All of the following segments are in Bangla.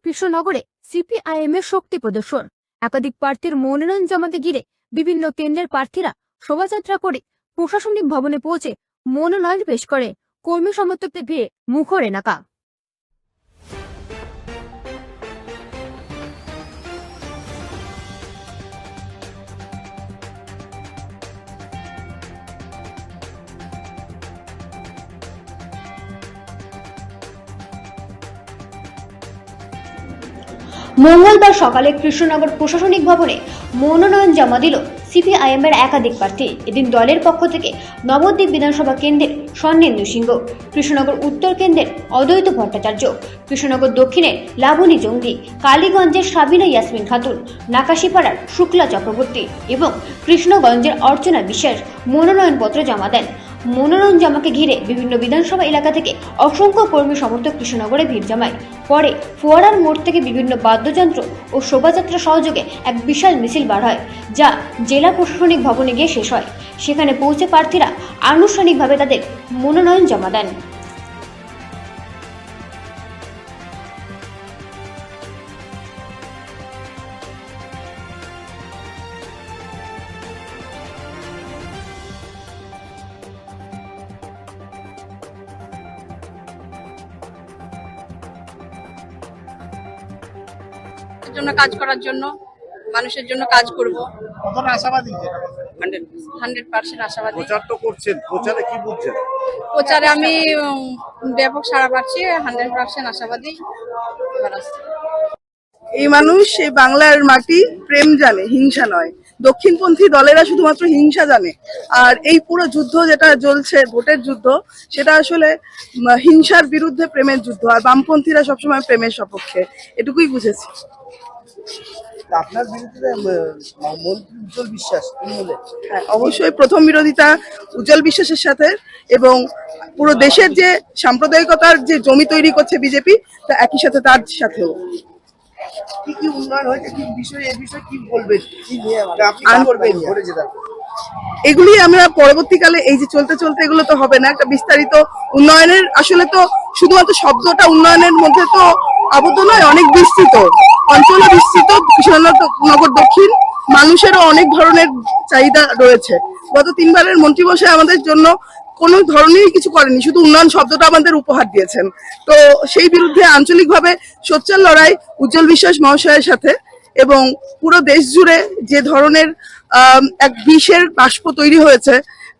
কৃষ্ণনগরে সিপিআইএম এর শক্তি প্রদর্শন। একাধিক প্রার্থীর মনোনয়ন জমাতে ঘিরে বিভিন্ন কেন্দ্রের প্রার্থীরা শোভাযাত্রা করে প্রশাসনিক ভবনে পৌঁছে মনোনয়ন পেশ করে। কর্মী সমর্থকদের ভিড়ে মুখর এলাকা। মঙ্গলবার সকালে কৃষ্ণনগর প্রশাসনিক ভবনে মনোনয়ন জমা দিল সিপিআইএম এর একাধিক প্রার্থী। এদিন দলের পক্ষ থেকে নবদ্বীপ বিধানসভা কেন্দ্রের স্বর্ণেন্দু সিংহ, কৃষ্ণনগর উত্তর কেন্দ্রের অদ্বৈত ভট্টাচার্য, কৃষ্ণনগর দক্ষিণের লাবণী জঙ্গি, কালীগঞ্জের সাবিনা ইয়াসমিন খাতুন, নাকাশিপাড়ার শুক্লা চক্রবর্তী এবং কৃষ্ণগঞ্জের অর্চনা বিশ্বাস মনোনয়নপত্র জমা দেন। মনোনয়ন জমাকে ঘিরে বিভিন্ন বিধানসভা এলাকা থেকে অসংখ্য কর্মী সমর্থক কৃষ্ণনগরে ভিড় জমায়। পরে ফোয়ারার মোড় থেকে বিভিন্ন বাদ্যযন্ত্র ও শোভাযাত্রা সহযোগে এক বিশাল মিছিল বার হয়, যা জেলা প্রশাসনিক ভবনে গিয়ে শেষ হয়। সেখানে পৌঁছে প্রার্থীরা আনুষ্ঠানিকভাবে তাদের মনোনয়ন জমা দেন। জন্য কাজ করার জন্য, মানুষের জন্য কাজ করব। কতটা আশাবাদী? 100% আশাবাদী। প্রচার তো করছেন, প্রচারে কি বুঝছেন? প্রচারে আমি ব্যাপক সাড়া পাচ্ছি, 100% আশাবাদী। এই মানুষ এই বাংলার মাটি প্রেম জানে, হিংসা নয়। দক্ষিণপন্থী দলেরা শুধুমাত্র হিংসা জানে, আর এই পুরো যুদ্ধ যেটা চলছে, ভোটের যুদ্ধ, সেটা আসলে হিংসার বিরুদ্ধে প্রেমের যুদ্ধ। আর বামপন্থীরা সবসময় প্রেমের সপক্ষে, এটুকুই বুঝেছি। আপনার বিরুদ্ধে মন্ত্রী উজ্জ্বল বিশ্বাস তৃণমূলের, হ্যাঁ, অবশ্যই প্রথম বিরোধিতা উজ্জ্বল বিশ্বাসের সাথে, এবং পুরো দেশের যে সাম্প্রদায়িকতার যে জমি তৈরি করছে বিজেপি, তা একই সাথে তার সাথেও। কি কি উন্নয়ন হয়েছে, কি বিষয়ে, এই বিষয়ে কি বলবেন, কি নিয়ে আপনি কি করবেন ভোটে জেতার? এগুলি আমরা পরবর্তীকালে, এই যে চলতে চলতে এগুলো তো হবে না, একটা বিস্তারিত উন্নয়নের, আসলে তো শুধুমাত্র শব্দটা উন্নয়নের মধ্যে তো আবদ্ধ নয়, অনেক বিস্তৃত অঞ্চলে বিস্তৃত। কৃষ্ণনগর দক্ষিণ মানুষেরও অনেক ধরনের চাহিদা রয়েছে। গত 3 বারের মন্ত্রীমশাই আমাদের জন্য কোনো ধরনেরই কিছু করেনি, শুধু উন্নয়ন শব্দটা আমাদের উপহার দিয়েছেন। তো সেই বিরুদ্ধে আঞ্চলিকভাবে সোচ্চার লড়াই উজ্জ্বল বিশ্বাস মহাশয়ের সাথে, এবং পুরো দেশ জুড়ে যে ধরনের এক বিষের বাষ্প তৈরি হয়েছে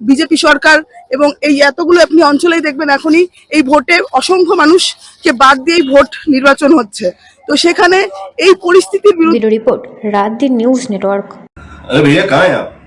বিজেপি সরকার, এবং এই এতগুলো আপনি অঞ্চলেই দেখবেন এখনই এই ভোটে অসংখ্য মানুষকে বাদ দিয়েই ভোট নির্বাচন হচ্ছে। তো সেখানে এই পরিস্থিতির বিরুদ্ধে। রিপোর্ট, রাত দিন নিউজ নেটওয়ার্ক। अरे भैया कहाँ हैं आप?